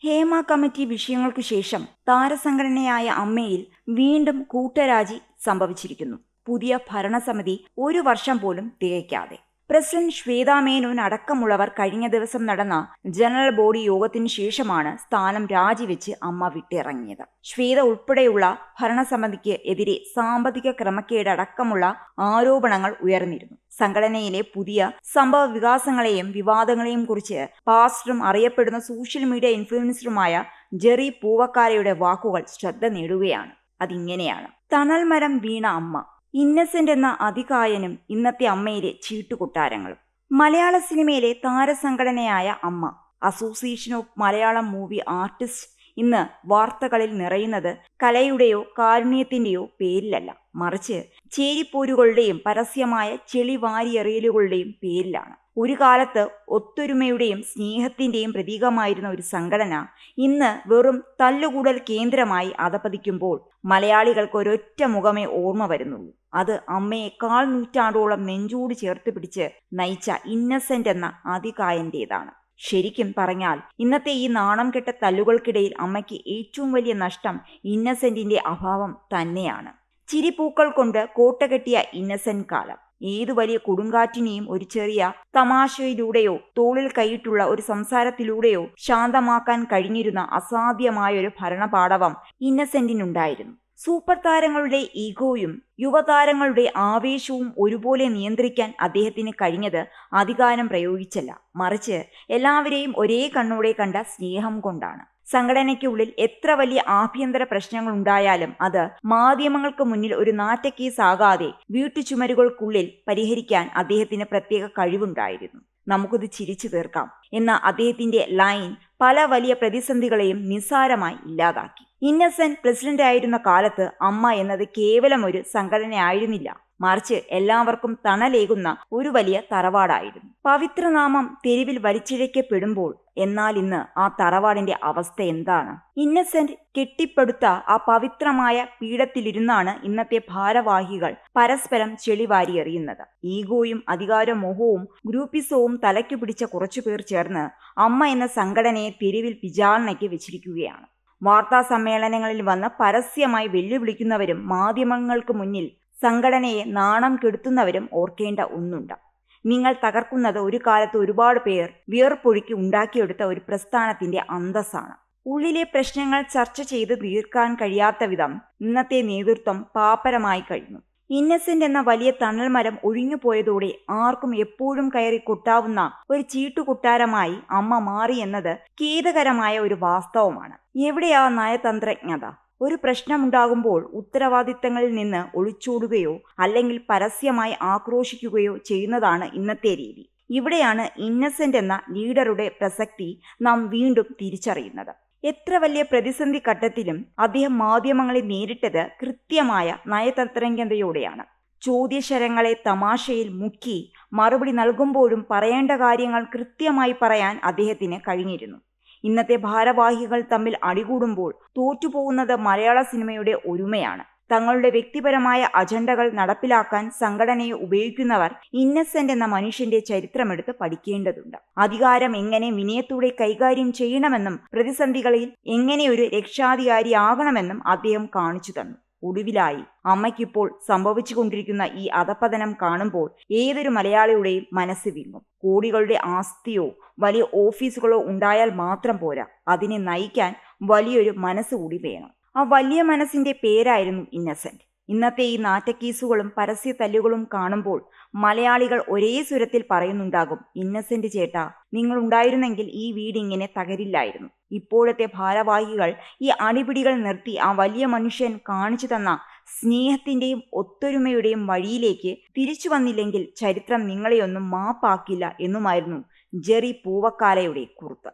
Hema committee വിഷയങ്ങൾക്കു ശേഷം താരസംഘടനയായ അമ്മയിൽ വീണ്ടും കൂട്ടരാജി സംഭവിച്ചിരിക്കുന്നു. പുതിയ ഭരണസമിതി 1 വർഷം പോലും തികയ്ക്കാതെ. പ്രസിഡന്റ് ശ്വേതാ മേനോൻ അടക്കമുള്ളവർ കഴിഞ്ഞ ദിവസം നടന്ന ജനറൽ ബോഡി യോഗത്തിനു ശേഷമാണ് സ്ഥാനം രാജിവെച്ച് അമ്മ വിട്ടിറങ്ങിയത്. ശ്വേത ഉൾപ്പെടെയുള്ള ഭരണസമിതിക്ക് എതിരെ സാമ്പത്തിക ക്രമക്കേട് അടക്കമുള്ള ആരോപണങ്ങൾ ഉയർന്നിരുന്നു. സംഘടനയിലെ പുതിയ സംഭവ വികാസങ്ങളെയും വിവാദങ്ങളെയും കുറിച്ച് പാസ്റ്ററും അറിയപ്പെടുന്ന സോഷ്യൽ മീഡിയ ഇൻഫ്ലുവൻസറുമായ ജെറി പൂവക്കാലയുടെ വാക്കുകൾ ശ്രദ്ധ നേടുകയാണ്. അതിങ്ങനെയാണ്: തണൽ മരം വീണ അമ്മ, ഇന്നസെന്റ് എന്ന അതികായനും ഇന്നത്തെ അമ്മയിലെ ചീട്ടുകൊട്ടാരങ്ങളും. മലയാള സിനിമയിലെ താരസംഘടനയായ അമ്മ association of Malayalam movie artist ഇന്ന് വാർത്തകളിൽ നിറയുന്നത് കലയുടെയോ കാരുണ്യത്തിന്റെയോ പേരിലല്ല, മറിച്ച് ചേരിപ്പോരുകളുടെയും പരസ്യമായ ചെളി വാരിയെറിയലുകളുടെയും പേരിലാണ്. ഒരു കാലത്ത് ഒത്തൊരുമയുടെയും സ്നേഹത്തിന്റെയും പ്രതീകമായിരുന്ന ഒരു സംഘടന ഇന്ന് വെറും തല്ലുകൂടൽ കേന്ദ്രമായി അധപതിക്കുമ്പോൾ മലയാളികൾക്ക് ഒരൊറ്റ മുഖമേ ഓർമ്മ വരുന്നുള്ളൂ. അത് അമ്മയെ 1/4 നൂറ്റാണ്ടോളം നെഞ്ചോട് ചേർത്ത് പിടിച്ച് നയിച്ച ഇന്നസെന്റ് എന്ന അതികായന്റേതാണ്. ശരിക്കും പറഞ്ഞാൽ ഇന്നത്തെ ഈ നാണം കെട്ട തല്ലുകൾക്കിടയിൽ അമ്മയ്ക്ക് ഏറ്റവും വലിയ നഷ്ടം ഇന്നസെന്റിന്റെ അഭാവം തന്നെയാണ്. ചിരിപ്പൂക്കൾ കൊണ്ട് കോട്ട കെട്ടിയ ഇന്നസെന്റ് കാലം ഏതു വലിയ കൊടുങ്കാറ്റിനെയും ഒരു ചെറിയ തമാശയിലൂടെയോ തോളിൽ കൈയിട്ടുള്ള ഒരു സംസാരത്തിലൂടെയോ ശാന്തമാക്കാൻ കഴിഞ്ഞിരുന്ന അസാധ്യമായൊരു ഭരണപാടവം ഇന്നസെന്റിനുണ്ടായിരുന്നു. സൂപ്പർ താരങ്ങളുടെ ഈഗോയും യുവതാരങ്ങളുടെ ആവേശവും ഒരുപോലെ നിയന്ത്രിക്കാൻ അദ്ദേഹത്തിന് കഴിഞ്ഞത് അധികാരം പ്രയോഗിച്ചല്ല, മറിച്ച് എല്ലാവരെയും ഒരേ കണ്ണോടെ കണ്ട സ്നേഹം കൊണ്ടാണ്. സംഘടനയ്ക്കുള്ളിൽ എത്ര വലിയ ആഭ്യന്തര പ്രശ്നങ്ങൾ ഉണ്ടായാലും അത് മാധ്യമങ്ങൾക്ക് മുന്നിൽ ഒരു നാറ്റക്കേസാകാതെ വീട്ടുചുമരുകൾക്കുള്ളിൽ പരിഹരിക്കാൻ അദ്ദേഹത്തിന് പ്രത്യേക കഴിവുണ്ടായിരുന്നു. നമുക്കിത് ചിരിച്ചു തീർക്കാം എന്ന അദ്ദേഹത്തിന്റെ ലൈൻ പല വലിയ പ്രതിസന്ധികളെയും നിസ്സാരമായി ഇല്ലാതാക്കി. ഇന്നസെന്റ് പ്രസിഡന്റ് ആയിരുന്ന കാലത്ത് അമ്മ എന്നത് കേവലം ഒരു സംഘടനയായിരുന്നില്ല, മറിച്ച് എല്ലാവർക്കും തണലേകുന്ന ഒരു വലിയ തറവാടായിരുന്നു. പവിത്രനാമം തെരുവിൽ വലിച്ചിഴക്കപ്പെടുമ്പോൾ എന്നാൽ ഇന്ന് ആ തറവാടിന്റെ അവസ്ഥ എന്താണ്? ഇന്നസെന്റ് കെട്ടിപ്പടുത്ത ആ പവിത്രമായ പീഠത്തിലിരുന്നാണ് ഇന്നത്തെ ഭാരവാഹികൾ പരസ്പരം ചെളിവാരി എറിയുന്നത്. ഈഗോയും അധികാരമോഹവും ഗ്രൂപ്പിസവും തലയ്ക്കു പിടിച്ച കുറച്ചുപേർ ചേർന്ന് അമ്മ എന്ന സംഘടനയെ തെരുവിൽ വിചാരണയ്ക്ക് വെച്ചിരിക്കുകയാണ്. വാർത്താ സമ്മേളനങ്ങളിൽ വന്ന് പരസ്യമായി വെല്ലുവിളിക്കുന്നവരും മാധ്യമങ്ങൾക്ക് മുന്നിൽ സംഘടനയെ നാണം കെടുത്തുന്നവരും ഓർക്കേണ്ട ഒന്നുണ്ട്: നിങ്ങൾ തകർക്കുന്നത് ഒരു കാലത്ത് ഒരുപാട് പേർ വിയർപ്പൊഴുക്കി ഉണ്ടാക്കിയെടുത്ത ഒരു പ്രസ്ഥാനത്തിന്റെ അന്തസ്സാണ്. ഉള്ളിലെ പ്രശ്നങ്ങൾ ചർച്ച ചെയ്ത് തീർക്കാൻ കഴിയാത്ത വിധം ഇന്നത്തെ നേതൃത്വം പാപ്പരമായി കഴിഞ്ഞു. ഇന്നസെന്റ് എന്ന വലിയ തണൽമരം ഒഴിഞ്ഞുപോയതോടെ ആർക്കും എപ്പോഴും കയറി കൊട്ടാവുന്ന ഒരു ചീട്ടുകൊട്ടാരമായി അമ്മ മാറി എന്നത് ഖേദകരമായ ഒരു വാസ്തവമാണ്. എവിടെയാ നയതന്ത്രജ്ഞത? ഒരു പ്രശ്നമുണ്ടാകുമ്പോൾ ഉത്തരവാദിത്തങ്ങളിൽ നിന്ന് ഒളിച്ചോടുകയോ അല്ലെങ്കിൽ പരസ്യമായി ആക്രോശിക്കുകയോ ചെയ്യുന്നതാണ് ഇന്നത്തെ രീതി. ഇവിടെയാണ് ഇന്നസെന്റ് എന്ന ലീഡറുടെ പ്രസക്തി നാം വീണ്ടും തിരിച്ചറിയുന്നത്. എത്ര വലിയ പ്രതിസന്ധി ഘട്ടത്തിലും അദ്ദേഹം മാധ്യമങ്ങളെ നേരിട്ടത് കൃത്യമായ നയതന്ത്രജ്ഞതയോടെയാണ്. ചോദ്യശരങ്ങളെ തമാശയിൽ മുക്കി മറുപടി നൽകുമ്പോഴും പറയേണ്ട കാര്യങ്ങൾ കൃത്യമായി പറയാൻ അദ്ദേഹത്തിന് കഴിഞ്ഞിരുന്നു. ഇന്നത്തെ ഭാരവാഹികൾ തമ്മിൽ അടികൂടുമ്പോൾ തോറ്റുപോകുന്നത് മലയാള സിനിമയുടെ ഒരുമയാണ്. തങ്ങളുടെ വ്യക്തിപരമായ അജണ്ടകൾ നടപ്പിലാക്കാൻ സംഘടനയെ ഉപയോഗിക്കുന്നവർ ഇന്നസെന്റ് എന്ന മനുഷ്യന്റെ ചരിത്രമെടുത്ത് പഠിക്കേണ്ടതുണ്ട്. അധികാരം എങ്ങനെ വിനയത്തോടെ കൈകാര്യം ചെയ്യണമെന്നും പ്രതിസന്ധികളിൽ എങ്ങനെ ഒരു രക്ഷാധികാരിയാകണമെന്നും അദ്ദേഹം കാണിച്ചു തന്നു. ഒടുവിലായി അമ്മയ്ക്കിപ്പോൾ സംഭവിച്ചുകൊണ്ടിരിക്കുന്ന ഈ അധപതനം കാണുമ്പോൾ ഏതൊരു മലയാളിയുടെയും മനസ്സ് വിങ്ങും. കോടികളുടെ ആസ്തിയോ വലിയ ഓഫീസുകളോ ഉണ്ടായാൽ മാത്രം പോരാ, അതിനെ നയിക്കാൻ വലിയൊരു മനസ്സ് കൂടി വേണം. ആ വലിയ മനസ്സിന്റെ പേരായിരുന്നു ഇന്നസെന്റ്. ഇന്നത്തെ ഈ നാറ്റക്കേസുകളും പരസ്യ തല്ലുകളും കാണുമ്പോൾ മലയാളികൾ ഒരേ സ്വരത്തിൽ പറയുന്നുണ്ടാകും: ഇന്നസെന്റ് ചേട്ടാ, നിങ്ങൾ ഉണ്ടായിരുന്നെങ്കിൽ ഈ വീട് ഇങ്ങനെ തകരില്ലായിരുന്നു. ഇപ്പോഴത്തെ ഭാരവാഹികൾ ഈ അടിപിടികൾ നിർത്തി ആ വലിയ മനുഷ്യൻ കാണിച്ചു തന്ന സ്നേഹത്തിന്റെയും ഒത്തൊരുമയുടെയും വഴിയിലേക്ക് തിരിച്ചു വന്നില്ലെങ്കിൽ ചരിത്രം നിങ്ങളെയൊന്നും മാപ്പാക്കില്ല എന്നുമായിരുന്നു ജെറി പൂവക്കാലയുടെ കുറിപ്പ്.